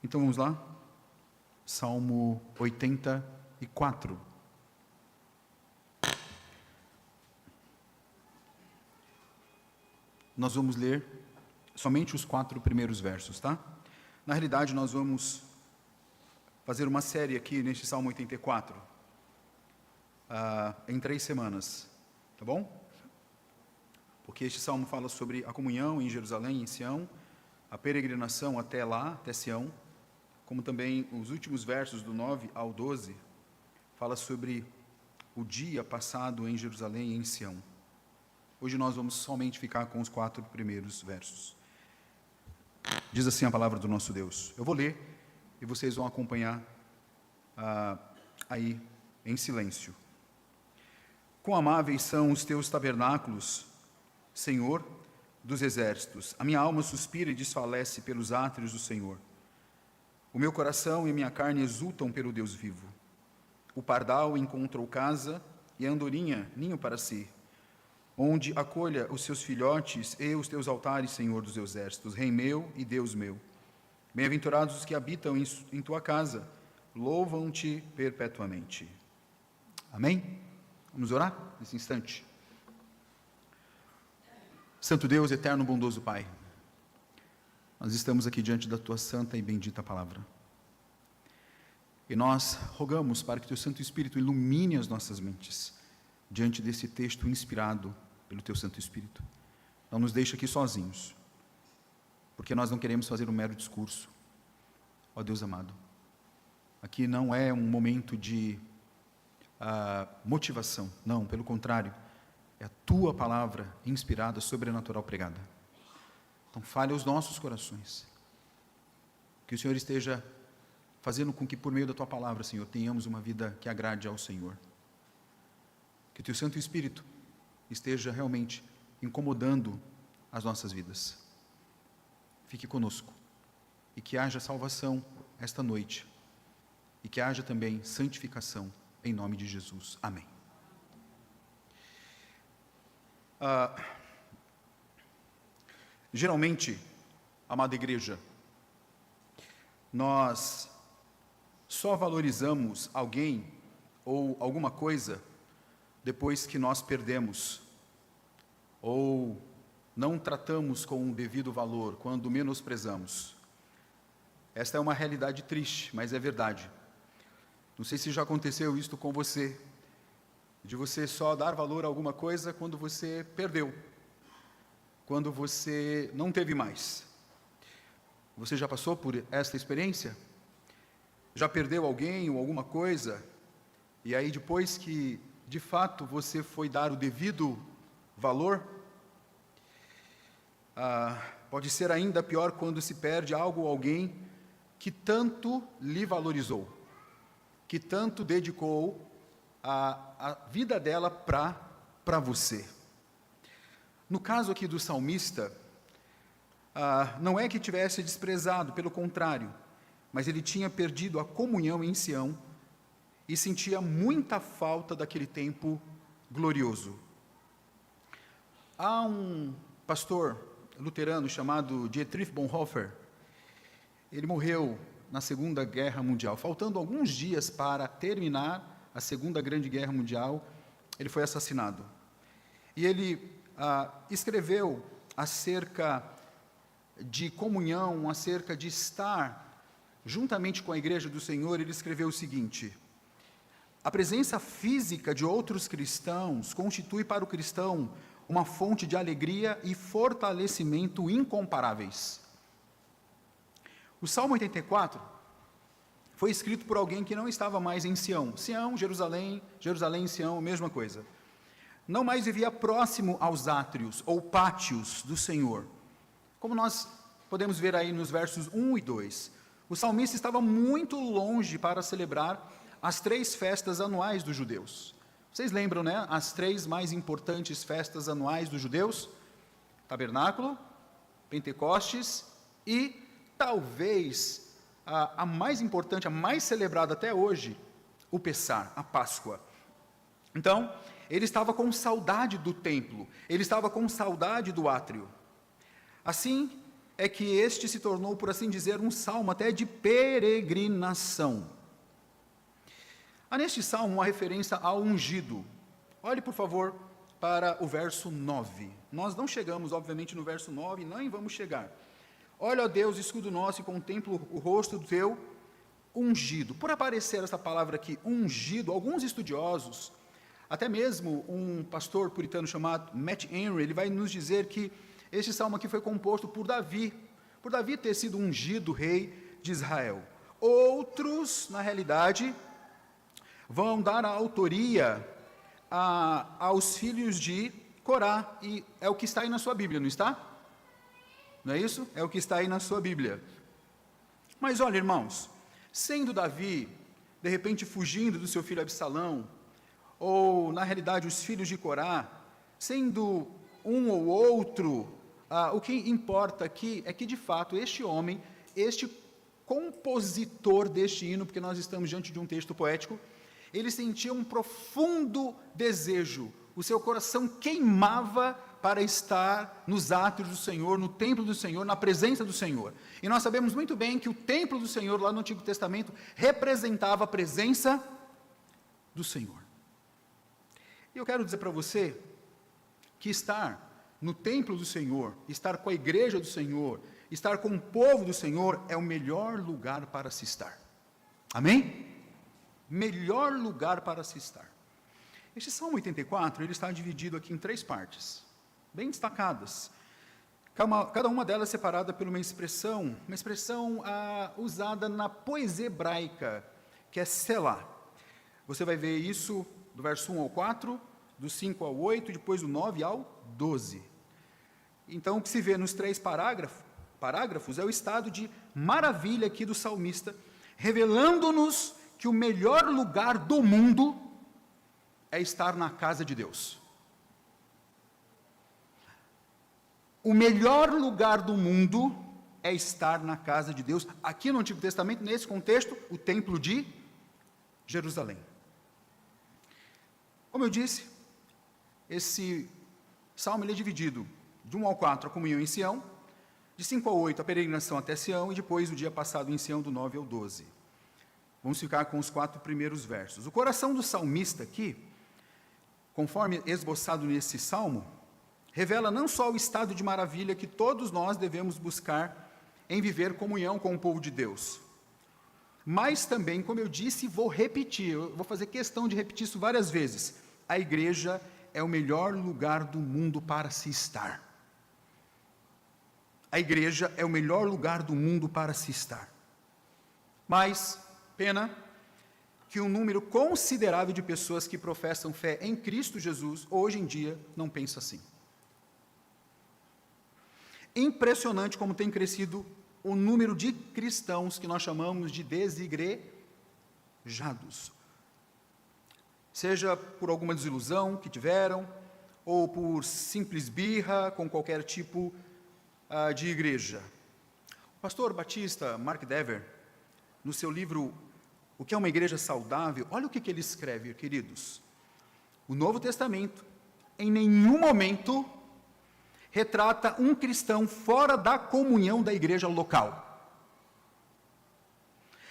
Então vamos lá, Salmo 84. Nós vamos ler somente os 4 primeiros versos, tá? Na realidade, nós vamos fazer uma série aqui neste Salmo 84, em 3 semanas, tá bom? Porque este Salmo fala sobre a comunhão em Jerusalém, em Sião, a peregrinação até lá, até Sião, como também os últimos versos do 9 ao 12, fala sobre o dia passado em Jerusalém e em Sião. Hoje nós vamos somente ficar com os 4 primeiros versos. Diz assim a palavra do nosso Deus. Eu vou ler e vocês vão acompanhar aí em silêncio. Quão amáveis são os teus tabernáculos, Senhor dos exércitos. A minha alma suspira e desfalece pelos átrios do Senhor. O meu coração e minha carne exultam pelo Deus vivo. O pardal encontrou casa e a andorinha ninho para si, onde acolha os seus filhotes e os teus altares, Senhor dos exércitos, Rei meu e Deus meu. Bem-aventurados os que habitam em tua casa, louvam-te perpetuamente. Amém? Vamos orar nesse instante. Santo Deus, eterno, bondoso Pai, nós estamos aqui diante da tua santa e bendita palavra. E nós rogamos para que teu Santo Espírito ilumine as nossas mentes diante desse texto inspirado pelo teu Santo Espírito. Não nos deixe aqui sozinhos, porque nós não queremos fazer um mero discurso. Ó Deus amado, aqui não é um momento de motivação, não, pelo contrário, é a tua palavra inspirada, sobrenatural, pregada. Então fale aos nossos corações, que o Senhor esteja fazendo com que por meio da tua palavra, Senhor, tenhamos uma vida que agrade ao Senhor. Que o teu Santo Espírito esteja realmente incomodando as nossas vidas. Fique conosco e que haja salvação esta noite e que haja também santificação em nome de Jesus. Amém. Geralmente, amada igreja, nós só valorizamos alguém ou alguma coisa depois que nós perdemos, ou não tratamos com o devido valor, quando menosprezamos. Esta é uma realidade triste, mas é verdade. Não sei se já aconteceu isto com você, de você só dar valor a alguma coisa quando você perdeu, quando você não teve mais. Você já passou por esta experiência? Já perdeu alguém ou alguma coisa, e aí depois que de fato você foi dar o devido valor? Pode ser ainda pior quando se perde algo ou alguém que tanto lhe valorizou, que tanto dedicou a vida dela para você. No caso aqui do salmista, não é que tivesse desprezado, pelo contrário, mas ele tinha perdido a comunhão em Sião e sentia muita falta daquele tempo glorioso. Há um pastor luterano chamado Dietrich Bonhoeffer. Ele morreu na Segunda Guerra Mundial. Faltando alguns dias para terminar a Segunda Grande Guerra Mundial, ele foi assassinado. E ele escreveu acerca de comunhão, acerca de estar juntamente com a Igreja do Senhor. Ele escreveu o seguinte: a presença física de outros cristãos constitui para o cristão uma fonte de alegria e fortalecimento incomparáveis. O Salmo 84 foi escrito por alguém que não estava mais em Sião. Sião, Jerusalém, Jerusalém, Sião, mesma coisa. Não mais vivia próximo aos átrios ou pátios do Senhor. Como nós podemos ver aí nos versos 1 e 2. O salmista estava muito longe para celebrar as 3 festas anuais dos judeus. Vocês lembram, né? As 3 mais importantes festas anuais dos judeus? Tabernáculo, Pentecostes e talvez a mais importante, a mais celebrada até hoje, o Pessar, a Páscoa. Então, ele estava com saudade do templo, ele estava com saudade do átrio. Assim, é que este se tornou, por assim dizer, um salmo até de peregrinação. Há neste salmo uma referência ao ungido. Olhe, por favor, para o verso 9. Nós não chegamos, obviamente, no verso 9, nem vamos chegar. Olha, ó Deus, escudo nosso, e contemplo o rosto do teu ungido. Por aparecer essa palavra aqui, ungido, alguns estudiosos, até mesmo um pastor puritano chamado Matt Henry, ele vai nos dizer que este salmo aqui foi composto por Davi ter sido ungido rei de Israel. Outros, na realidade, vão dar a autoria aos filhos de Corá, e é o que está aí na sua Bíblia, não está? Não é isso? É o que está aí na sua Bíblia. Mas olha, irmãos, sendo Davi, de repente fugindo do seu filho Absalão, ou na realidade os filhos de Corá, sendo um ou outro, o que importa aqui é que de fato este homem, este compositor deste hino, porque nós estamos diante de um texto poético, ele sentia um profundo desejo, o seu coração queimava para estar nos átrios do Senhor, no templo do Senhor, na presença do Senhor. E nós sabemos muito bem que o templo do Senhor, lá no Antigo Testamento, representava a presença do Senhor. E eu quero dizer para você que estar no templo do Senhor, estar com a igreja do Senhor, estar com o povo do Senhor é o melhor lugar para se estar. Amém? Melhor lugar para se estar. Este Salmo 84, ele está dividido aqui em 3 partes, bem destacadas. Cada uma delas separada por uma expressão usada na poesia hebraica, que é Selá. Você vai ver isso do verso 1 ao 4, do 5 ao 8, depois do 9 ao 12. Então, o que se vê nos 3 parágrafos é o estado de maravilha aqui do salmista, revelando-nos que o melhor lugar do mundo é estar na casa de Deus. O melhor lugar do mundo é estar na casa de Deus. Aqui no Antigo Testamento, nesse contexto, o templo de Jerusalém. Como eu disse, esse salmo ele é dividido de 1 ao 4, a comunhão em Sião, de 5 ao 8, a peregrinação até Sião, e depois o dia passado em Sião, do 9 ao 12. Vamos ficar com os 4 primeiros versos. O coração do salmista aqui, conforme esboçado nesse salmo, revela não só o estado de maravilha que todos nós devemos buscar em viver comunhão com o povo de Deus, mas também, como eu disse, vou repetir, eu vou fazer questão de repetir isso várias vezes, a igreja é o melhor lugar do mundo para se estar. A igreja é o melhor lugar do mundo para se estar. Mas, pena que um número considerável de pessoas que professam fé em Cristo Jesus, hoje em dia, não pensa assim. Impressionante como tem crescido o número de cristãos que nós chamamos de desigrejados. Seja por alguma desilusão que tiveram, ou por simples birra com qualquer tipo de igreja. O pastor batista Mark Dever, no seu livro O que é uma igreja saudável, olha o que ele escreve, queridos. O Novo Testamento, em nenhum momento, retrata um cristão fora da comunhão da igreja local.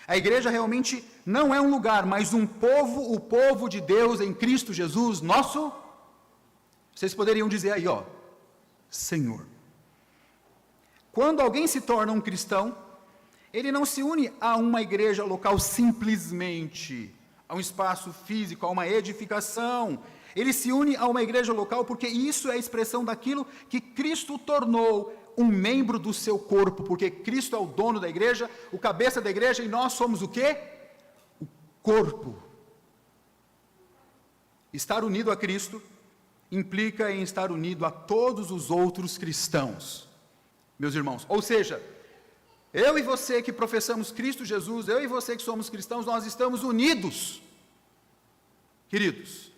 A igreja realmente não é um lugar, mas um povo, o povo de Deus em Cristo Jesus, nosso, vocês poderiam dizer aí, Senhor. Quando alguém se torna um cristão, ele não se une a uma igreja local simplesmente, a um espaço físico, a uma edificação. Ele se une a uma igreja local porque isso é a expressão daquilo que Cristo tornou um membro do seu corpo, porque Cristo é o dono da igreja, o cabeça da igreja, e nós somos o quê? O corpo. Estar unido a Cristo implica em estar unido a todos os outros cristãos, meus irmãos. Ou seja, eu e você que professamos Cristo Jesus, eu e você que somos cristãos, nós estamos unidos, queridos.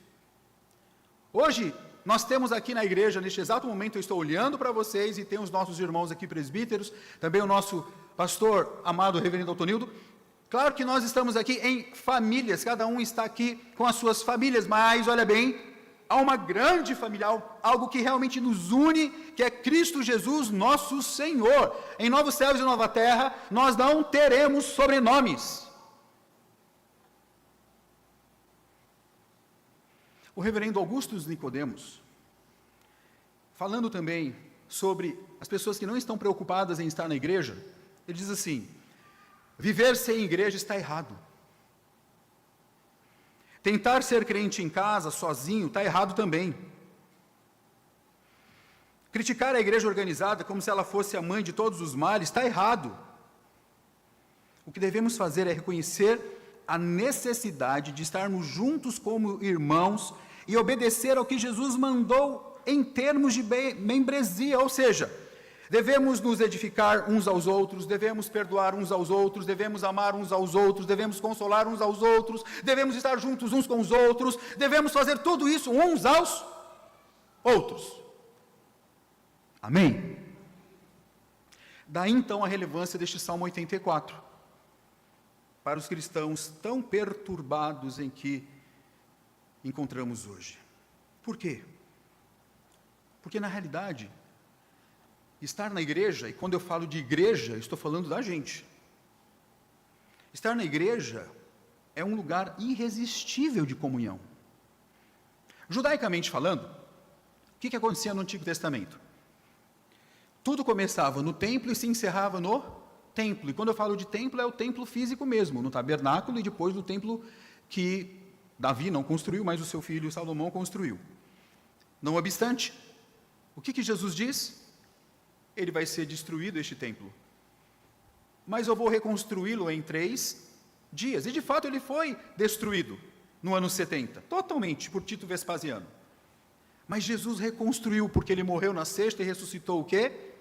Hoje, nós temos aqui na igreja, neste exato momento, eu estou olhando para vocês, e tem os nossos irmãos aqui presbíteros, também o nosso pastor amado, reverendo Altonildo. Claro que nós estamos aqui em famílias, cada um está aqui com as suas famílias, mas olha bem, Há uma grande família, algo que realmente nos une, que é Cristo Jesus, nosso Senhor. Em novos céus e nova terra, nós não teremos sobrenomes. O reverendo Augustus Nicodemos, falando também sobre as pessoas que não estão preocupadas em estar na igreja, ele diz assim: viver sem igreja está errado. Tentar ser crente em casa, sozinho, está errado também. Criticar a igreja organizada como se ela fosse a mãe de todos os males, está errado. O que devemos fazer é reconhecer a necessidade de estarmos juntos como irmãos e obedecer ao que Jesus mandou em termos de membresia, ou seja, devemos nos edificar uns aos outros, devemos perdoar uns aos outros, devemos amar uns aos outros, devemos consolar uns aos outros, devemos estar juntos uns com os outros, devemos fazer tudo isso uns aos outros. Amém? Daí então a relevância deste Salmo 84, para os cristãos tão perturbados em que encontramos hoje. Por quê? Porque na realidade, estar na igreja, e quando eu falo de igreja, estou falando da gente. Estar na igreja é um lugar irresistível de comunhão. Judaicamente falando, o que acontecia no Antigo Testamento? Tudo começava no templo e se encerrava no templo. E quando eu falo de templo, é o templo físico mesmo, no tabernáculo e depois no templo que Davi não construiu, mas o seu filho Salomão construiu. Não obstante, o que Jesus diz? Ele vai ser destruído, este templo. Mas eu vou reconstruí-lo em 3 dias. E de fato ele foi destruído no ano 70, totalmente, por Tito Vespasiano. Mas Jesus reconstruiu, porque ele morreu na sexta e ressuscitou o quê?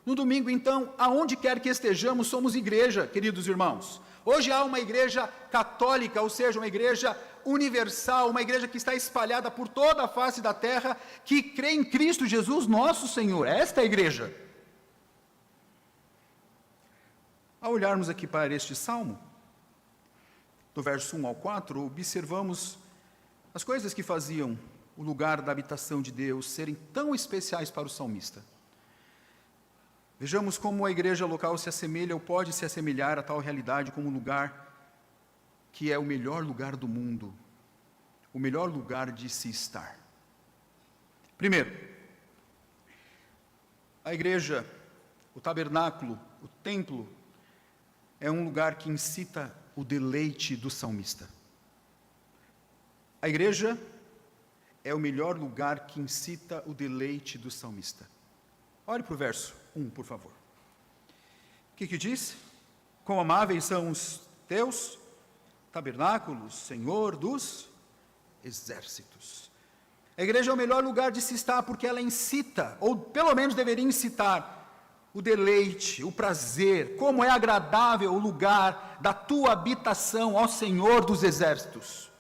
No domingo. Então, aonde quer que estejamos, somos igreja, queridos irmãos. Hoje há uma igreja católica, ou seja, uma igreja universal, uma igreja que está espalhada por toda a face da terra, que crê em Cristo Jesus, nosso Senhor. Esta é a igreja. Ao olharmos aqui para este salmo, do verso 1 ao 4, observamos as coisas que faziam o lugar da habitação de Deus serem tão especiais para o salmista. Vejamos como a igreja local se assemelha ou pode se assemelhar a tal realidade como um lugar que é o melhor lugar do mundo, o melhor lugar de se estar. Primeiro, a igreja, o tabernáculo, o templo, é um lugar que incita o deleite do salmista. A igreja é o melhor lugar que incita o deleite do salmista. Olhe para o verso 1, por favor. O que diz? Quão amáveis são os teus tabernáculos, Senhor dos exércitos. A igreja é o melhor lugar de se estar porque ela incita, ou pelo menos deveria incitar, o deleite, o prazer, como é agradável o lugar da tua habitação, ó Senhor dos exércitos.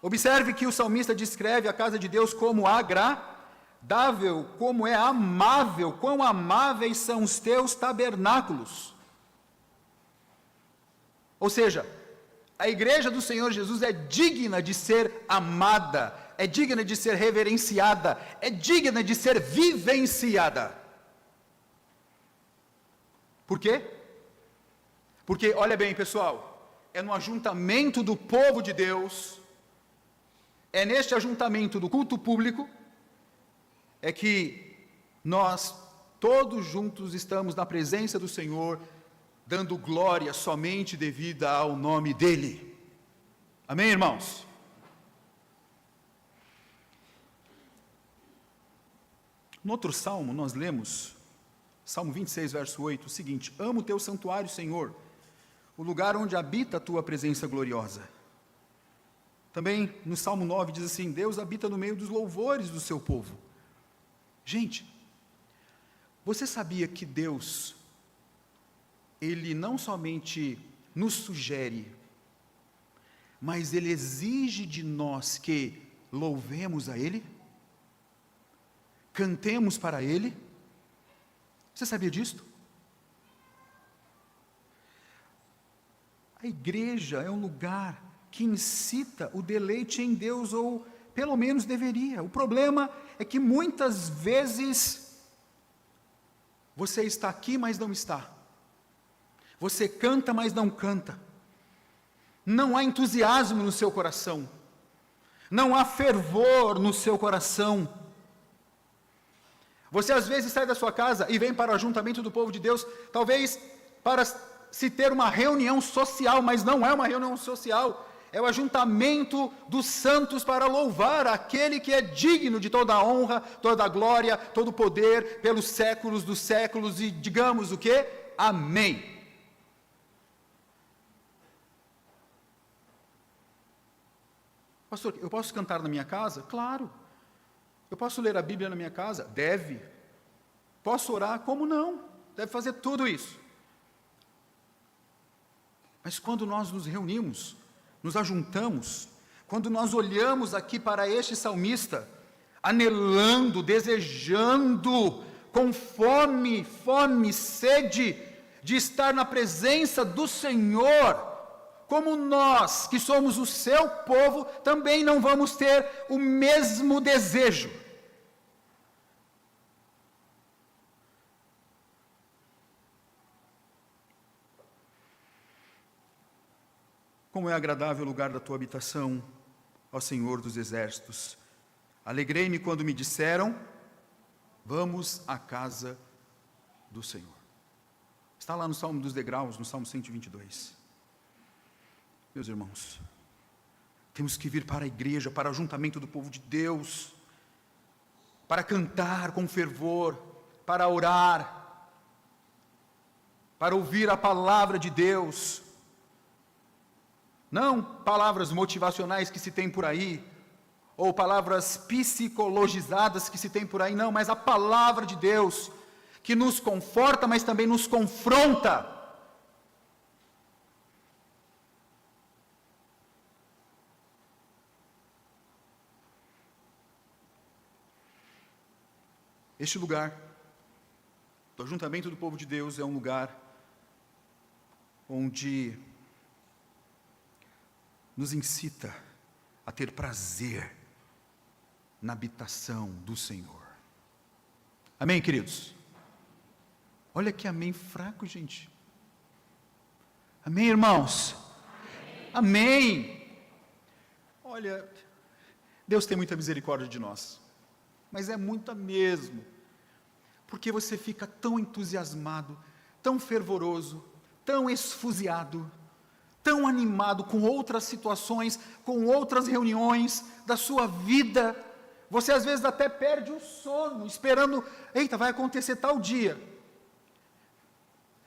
Observe que o salmista descreve a casa de Deus como agradável, como é amável, quão amáveis são os teus tabernáculos. Ou seja, a igreja do Senhor Jesus é digna de ser amada, é digna de ser reverenciada, é digna de ser vivenciada. Por quê? Porque, olha bem, pessoal, é no ajuntamento do povo de Deus, é neste ajuntamento do culto público, é que nós todos juntos estamos na presença do Senhor, dando glória somente devida ao nome dEle. Amém, irmãos? No outro salmo, nós lemos, Salmo 26, verso 8, o seguinte: amo o teu santuário, Senhor, o lugar onde habita a tua presença gloriosa. Também no Salmo 9 diz assim: Deus habita no meio dos louvores do seu povo. Gente, você sabia que Deus, Ele não somente nos sugere, mas Ele exige de nós que louvemos a Ele, cantemos para Ele? Você sabia disso? A igreja é um lugar que incita o deleite em Deus, ou Pelo menos deveria. O problema é que muitas vezes você está aqui, mas não está. Você canta, mas não canta. Não há entusiasmo no seu coração. Não há fervor no seu coração. Você às vezes sai da sua casa e vem para o ajuntamento do povo de Deus, talvez para se ter uma reunião social, mas não é uma reunião social, é o ajuntamento dos santos para louvar aquele que é digno de toda a honra, toda a glória, todo o poder, pelos séculos dos séculos, e digamos o quê? Amém. Pastor, eu posso cantar na minha casa? Claro. Eu posso ler a Bíblia na minha casa? Deve. Posso orar? Como não? Deve fazer tudo isso. Mas quando nós nos reunimos, nos ajuntamos, quando nós olhamos aqui para este salmista, anelando, desejando, com fome, sede, de estar na presença do Senhor, como nós, que somos o seu povo, também não vamos ter o mesmo desejo. Como é agradável o lugar da tua habitação, ó Senhor dos exércitos. Alegrei-me quando me disseram, vamos à casa do Senhor. Está lá no Salmo dos Degraus, no Salmo 122. Meus irmãos, temos que vir para a igreja, para o ajuntamento do povo de Deus, para cantar com fervor, para orar, para ouvir a palavra de Deus. Não palavras motivacionais que se tem por aí, ou palavras psicologizadas que se tem por aí, não, mas a palavra de Deus, que nos conforta, mas também nos confronta. Este lugar, do ajuntamento do povo de Deus, é um lugar onde nos incita a ter prazer na habitação do Senhor. Amém, queridos? Olha que amém fraco, gente. Amém, irmãos? Amém. Olha, Deus tem muita misericórdia de nós, mas é muita mesmo, porque você fica tão entusiasmado, tão fervoroso, tão esfuziado, tão animado com outras situações, com outras reuniões da sua vida, você às vezes até perde o sono, esperando, eita, vai acontecer tal dia.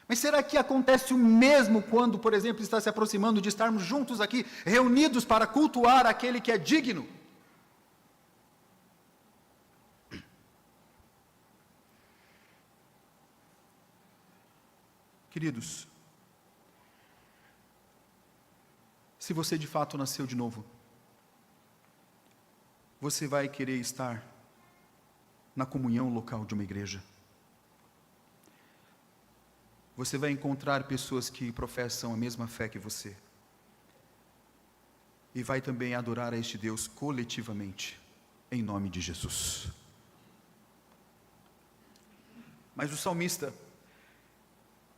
Mas será que acontece o mesmo quando, por exemplo, está se aproximando de estarmos juntos aqui, reunidos para cultuar aquele que é digno? Queridos, se você de fato nasceu de novo, você vai querer estar na comunhão local de uma igreja. Você vai encontrar pessoas que professam a mesma fé que você. E vai também adorar a este Deus coletivamente, em nome de Jesus. Mas o salmista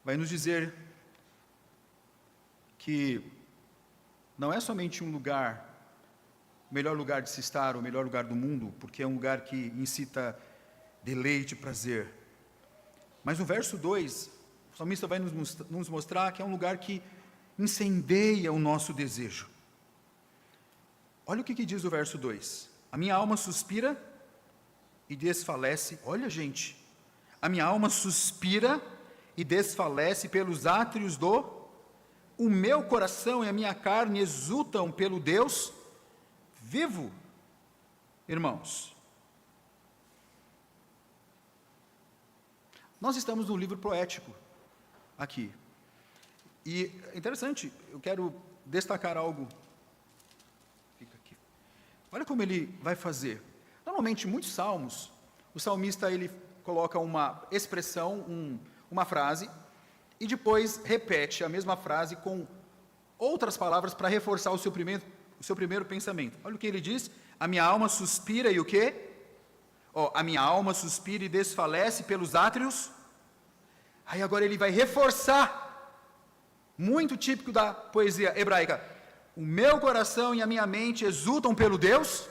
vai nos dizer que não é somente um lugar, o melhor lugar de se estar, o melhor lugar do mundo, porque é um lugar que incita deleite e prazer. Mas no verso 2, o salmista vai nos mostrar que é um lugar que incendeia o nosso desejo. Olha o que diz o verso 2. A minha alma suspira e desfalece. Olha, gente, a minha alma suspira e desfalece pelos átrios o meu coração e a minha carne exultam pelo Deus vivo. Irmãos, nós estamos num livro poético aqui, e é interessante, eu quero destacar algo. Fica aqui. Olha como ele vai fazer. Normalmente, em muitos salmos, o salmista ele coloca uma expressão, uma frase, e depois repete a mesma frase com outras palavras para reforçar o seu primeiro pensamento. Olha o que ele diz: A minha alma suspira e o quê? A minha alma suspira e desfalece pelos átrios. Aí agora ele vai reforçar, muito típico da poesia hebraica: o meu coração e a minha mente exultam pelo Deus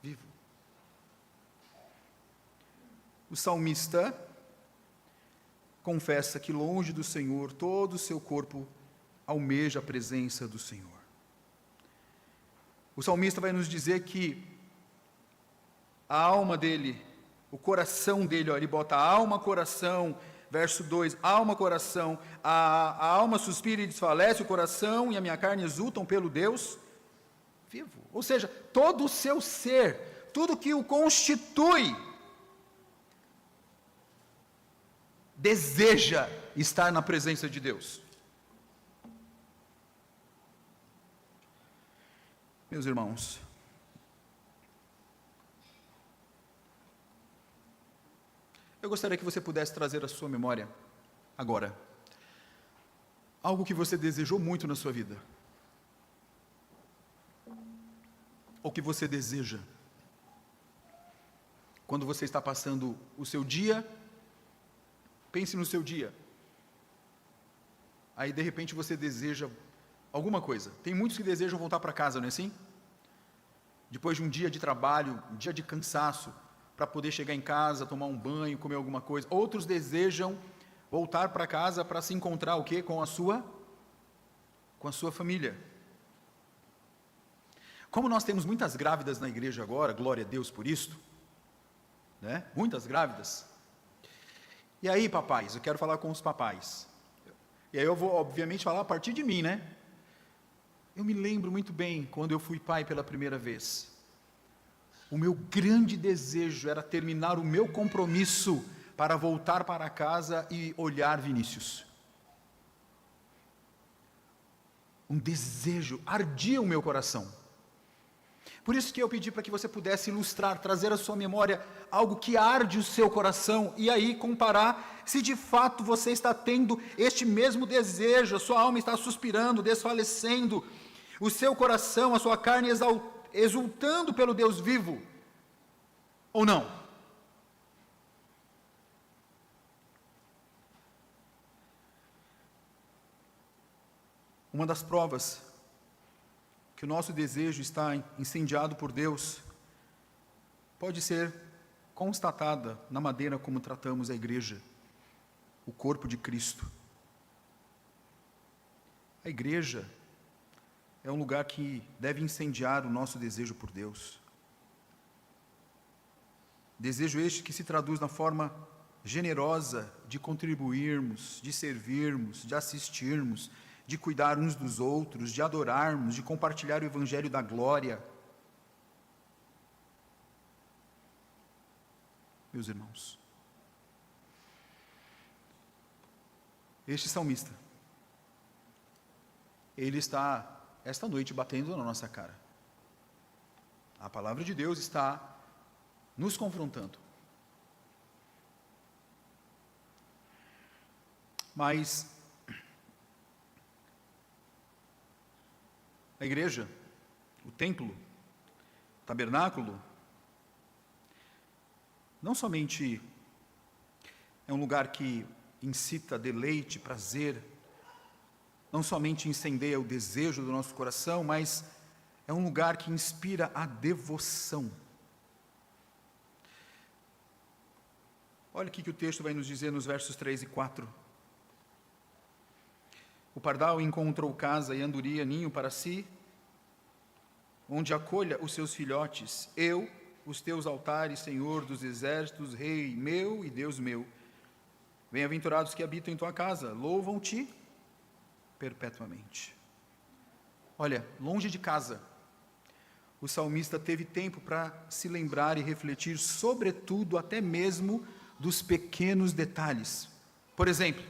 vivo. O salmista confessa que longe do Senhor todo o seu corpo almeja a presença do Senhor. O salmista vai nos dizer que a alma dele, o coração dele, ele bota alma, coração, verso 2, alma, coração, a alma suspira e desfalece, o coração e a minha carne exultam pelo Deus vivo. Ou seja, todo o seu ser, tudo que o constitui, deseja estar na presença de Deus. Meus irmãos, eu gostaria que você pudesse trazer à sua memória, agora, algo que você desejou muito na sua vida, ou que você deseja, quando você está passando o seu dia. Pense no seu dia, aí de repente você deseja alguma coisa. Tem muitos que desejam voltar para casa, não é assim? Depois de um dia de trabalho, um dia de cansaço, para poder chegar em casa, tomar um banho, comer alguma coisa. Outros desejam voltar para casa para se encontrar o quê? Com a sua família. Como nós temos muitas grávidas na igreja agora, glória a Deus por isto, né? Muitas grávidas. E aí, papais, eu quero falar com os papais. E aí eu vou, obviamente, falar a partir de mim, né? Eu me lembro muito bem quando eu fui pai pela primeira vez. O meu grande desejo era terminar o meu compromisso para voltar para casa e olhar Vinícius. Um desejo, ardia o meu coração. Por isso que eu pedi para que você pudesse ilustrar, trazer à sua memória algo que arde o seu coração, e aí comparar se de fato você está tendo este mesmo desejo, a sua alma está suspirando, desfalecendo, o seu coração, a sua carne exultando pelo Deus vivo, ou não? Uma das provas que o nosso desejo está incendiado por Deus pode ser constatada na maneira como tratamos a igreja, o corpo de Cristo. A igreja é um lugar que deve incendiar o nosso desejo por Deus. Desejo este que se traduz na forma generosa de contribuirmos, de servirmos, de assistirmos, de cuidar uns dos outros, de adorarmos, de compartilhar o evangelho da glória. Meus irmãos, este salmista, ele está esta noite batendo na nossa cara. A palavra de Deus está nos confrontando. Mas a igreja, o templo, o tabernáculo, não somente é um lugar que incita deleite, prazer, não somente incendeia o desejo do nosso coração, mas é um lugar que inspira a devoção. Olha o que o texto vai nos dizer nos versos 3 e 4. O pardal encontrou casa e andorinha ninho para si, onde acolha os seus filhotes. Eu, os teus altares, Senhor dos exércitos, Rei meu e Deus meu. Bem-aventurados que habitam em tua casa, louvam-te perpetuamente. Olha, longe de casa, o salmista teve tempo para se lembrar e refletir, sobretudo, até mesmo dos pequenos detalhes. Por exemplo,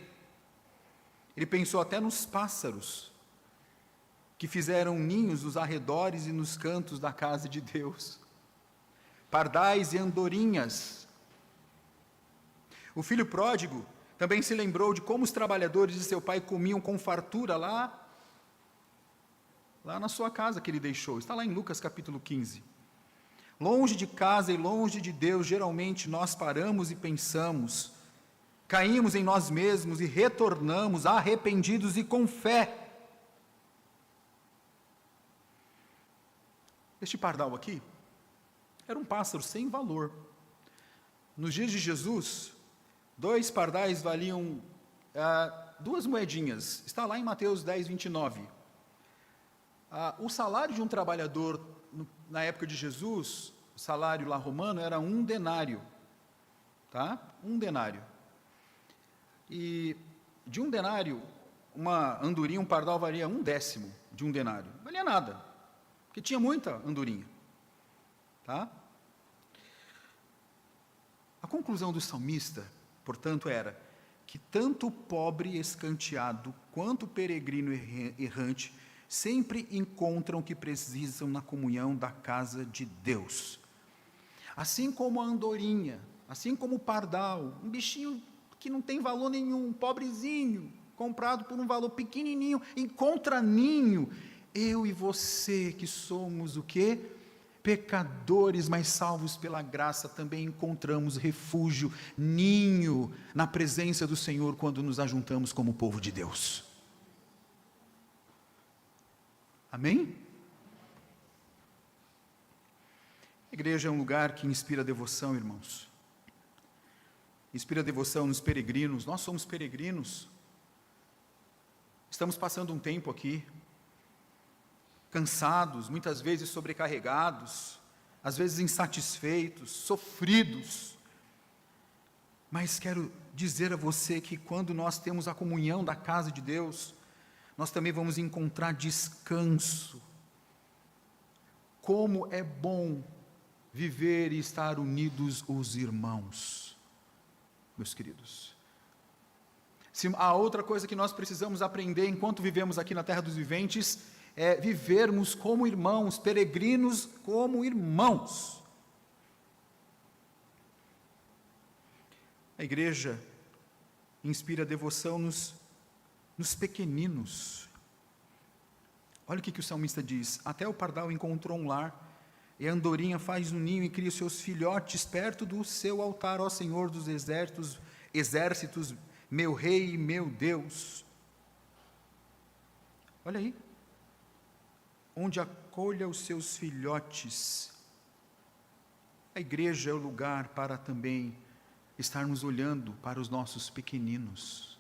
ele pensou até nos pássaros que fizeram ninhos nos arredores e nos cantos da casa de Deus. Pardais e andorinhas. O filho pródigo também se lembrou de como os trabalhadores de seu pai comiam com fartura lá lá na sua casa que ele deixou. Está lá em Lucas capítulo 15. Longe de casa e longe de Deus, geralmente nós paramos e pensamos, caímos em nós mesmos e retornamos arrependidos e com fé. Este pardal aqui era um pássaro sem valor. Nos dias de Jesus, 2 pardais valiam 2 moedinhas. Está lá em Mateus 10, 29. O salário de um trabalhador na época de Jesus, o salário lá romano, era 1 denário. Tá? 1 denário. E de 1 denário, uma andorinha, um pardal valia 1/10 de 1 denário. Não valia nada, porque tinha muita andorinha. Tá? A conclusão do salmista, portanto, era que tanto o pobre escanteado quanto o peregrino errante sempre encontram o que precisam na comunhão da casa de Deus. Assim como a andorinha, assim como o pardal, um bichinho que não tem valor nenhum, um pobrezinho, comprado por um valor pequenininho, encontra ninho. Eu e você, que somos o quê? Pecadores, mas salvos pela graça, também encontramos refúgio, ninho, na presença do Senhor, quando nos ajuntamos como povo de Deus. Amém? A igreja é um lugar que inspira devoção, irmãos. Inspira devoção nos peregrinos. Nós somos peregrinos. Estamos passando um tempo aqui, cansados, muitas vezes sobrecarregados, às vezes insatisfeitos, sofridos. Mas quero dizer a você que quando nós temos a comunhão da casa de Deus, nós também vamos encontrar descanso. Como é bom viver e estar unidos os irmãos, meus queridos. A outra coisa que nós precisamos aprender enquanto vivemos aqui na terra dos viventes é vivermos como irmãos, peregrinos como irmãos. A igreja inspira devoção nos pequeninos. Olha o que o salmista diz: até o pardal encontrou um lar, e a andorinha faz um ninho e cria os seus filhotes perto do seu altar, ó Senhor dos exércitos, meu Rei e meu Deus. Olha aí, onde acolha os seus filhotes. A igreja é o lugar para também estarmos olhando para os nossos pequeninos.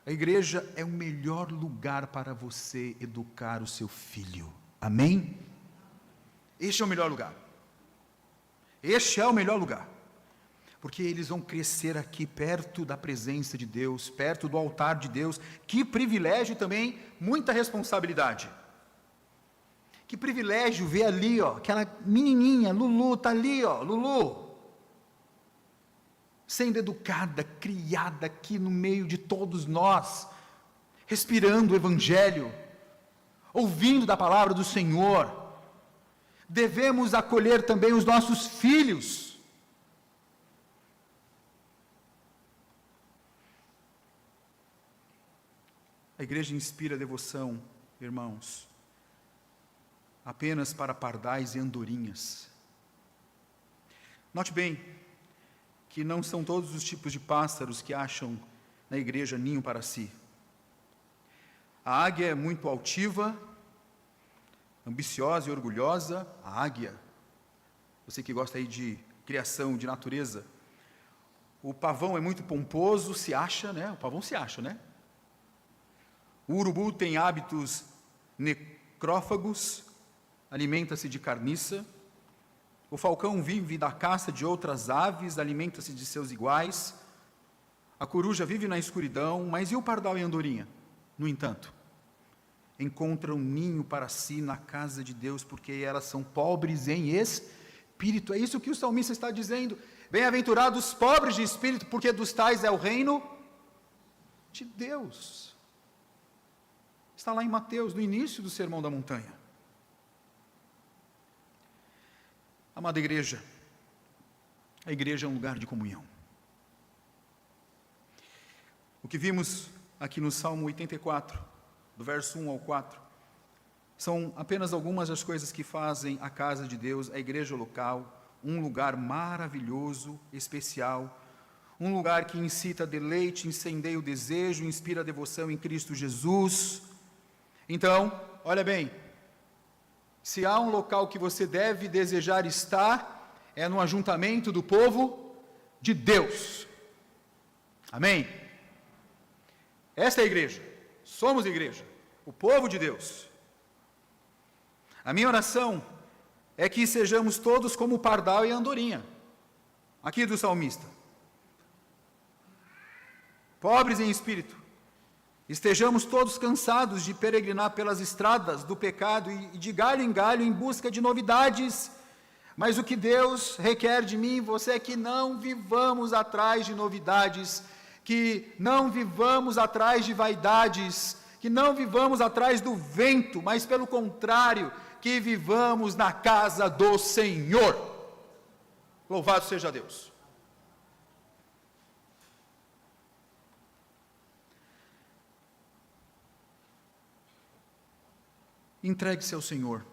A igreja é o melhor lugar para você educar o seu filho. Amém? Este é o melhor lugar. Este é o melhor lugar. Porque eles vão crescer aqui perto da presença de Deus, perto do altar de Deus. Que privilégio também, muita responsabilidade. Que privilégio ver ali, ó, aquela menininha, Lulu, está ali, ó, Lulu, sendo educada, criada aqui no meio de todos nós, respirando o Evangelho, ouvindo da palavra do Senhor. Devemos acolher também os nossos filhos. A igreja inspira devoção, irmãos, apenas para pardais e andorinhas. Note bem que não são todos os tipos de pássaros que acham na igreja ninho para si. A águia é muito altiva, ambiciosa e orgulhosa. A águia, você que gosta aí de criação, de natureza. O pavão é muito pomposo, se acha, né? O pavão se acha, né? O urubu tem hábitos necrófagos, alimenta-se de carniça. O falcão vive da caça de outras aves, alimenta-se de seus iguais. A coruja vive na escuridão, mas e o pardal e a andorinha? No entanto, encontram ninho para si na casa de Deus, porque elas são pobres em espírito. É isso que o salmista está dizendo. Bem-aventurados os pobres de espírito, porque dos tais é o reino de Deus. Está lá em Mateus, no início do Sermão da Montanha. Amada igreja, a igreja é um lugar de comunhão. O que vimos aqui no Salmo 84, do verso 1 ao 4, São apenas algumas das coisas que fazem a casa de Deus, a igreja local, um lugar maravilhoso, especial, um lugar que incita deleite, incendeia o desejo, inspira a devoção em Cristo Jesus. Então, olha bem, se há um local que você deve desejar estar, é no ajuntamento do povo de Deus. Amém? Esta é a igreja, somos igreja, o povo de Deus. A minha oração é que sejamos todos como o pardal e a andorinha, aqui do salmista. Pobres em espírito, estejamos todos cansados de peregrinar pelas estradas do pecado e de galho em galho em busca de novidades, mas o que Deus requer de mim e você é que não vivamos atrás de novidades, que não vivamos atrás de vaidades, que não vivamos atrás do vento, mas pelo contrário, que vivamos na casa do Senhor. Louvado seja Deus. Entregue-se ao Senhor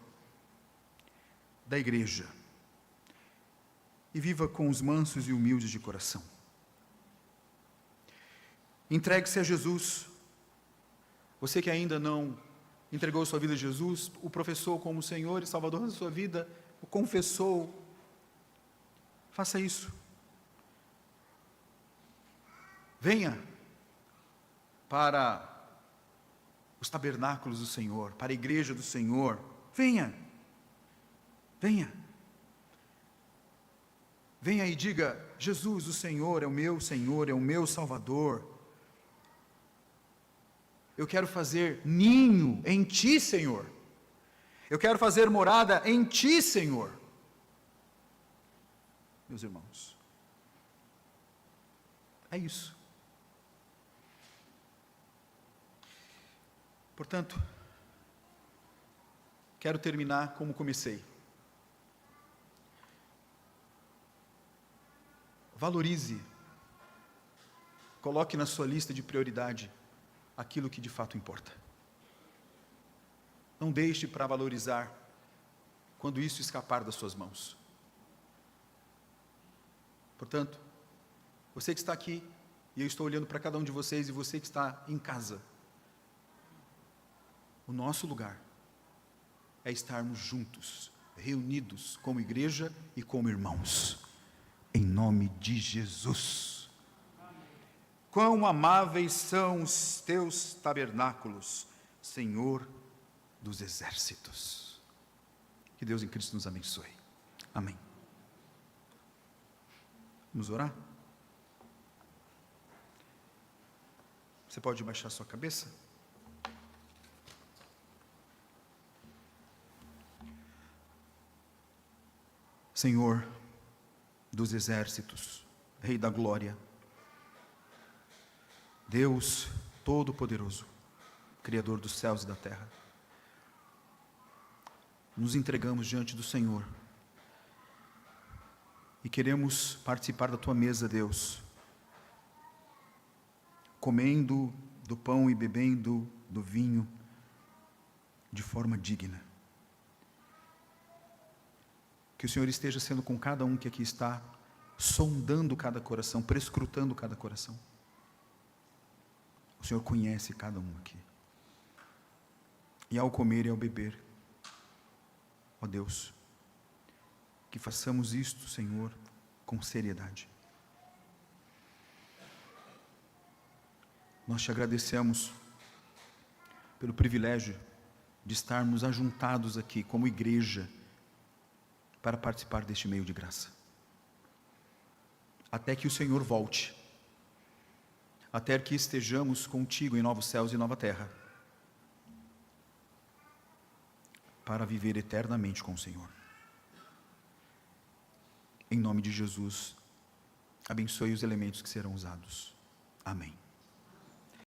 da igreja e viva com os mansos e humildes de coração. Entregue-se a Jesus. Você que ainda não entregou sua vida a Jesus, o professou como Senhor e Salvador da sua vida, o confessou, faça isso. Venha para os tabernáculos do Senhor, para a igreja do Senhor. Venha, venha. Venha e diga: Jesus, o Senhor é o meu Senhor, é o meu Salvador. Eu quero fazer ninho em Ti, Senhor. Eu quero fazer morada em Ti, Senhor. Meus irmãos, é isso. Portanto, quero terminar como comecei. Valorize, coloque na sua lista de prioridade aquilo que de fato importa. Não deixe para valorizar quando isso escapar das suas mãos. Portanto, você que está aqui, e eu estou olhando para cada um de vocês, e você que está em casa, o nosso lugar é estarmos juntos, reunidos como igreja e como irmãos, em nome de Jesus. Quão amáveis são os teus tabernáculos, Senhor dos exércitos. Que Deus em Cristo nos abençoe. Amém. Vamos orar? Você pode baixar sua cabeça? Senhor dos exércitos, Rei da glória, Deus Todo-Poderoso, Criador dos céus e da terra, nos entregamos diante do Senhor e queremos participar da Tua mesa, Deus, comendo do pão e bebendo do vinho de forma digna. Que o Senhor esteja sendo com cada um que aqui está, sondando cada coração, prescrutando cada coração. O Senhor conhece cada um aqui. E ao comer e ao beber, ó Deus, que façamos isto, Senhor, com seriedade. Nós te agradecemos pelo privilégio de estarmos ajuntados aqui como igreja para participar deste meio de graça. Até que o Senhor volte, até que estejamos contigo em novos céus e nova terra, para viver eternamente com o Senhor. Em nome de Jesus, abençoe os elementos que serão usados. Amém.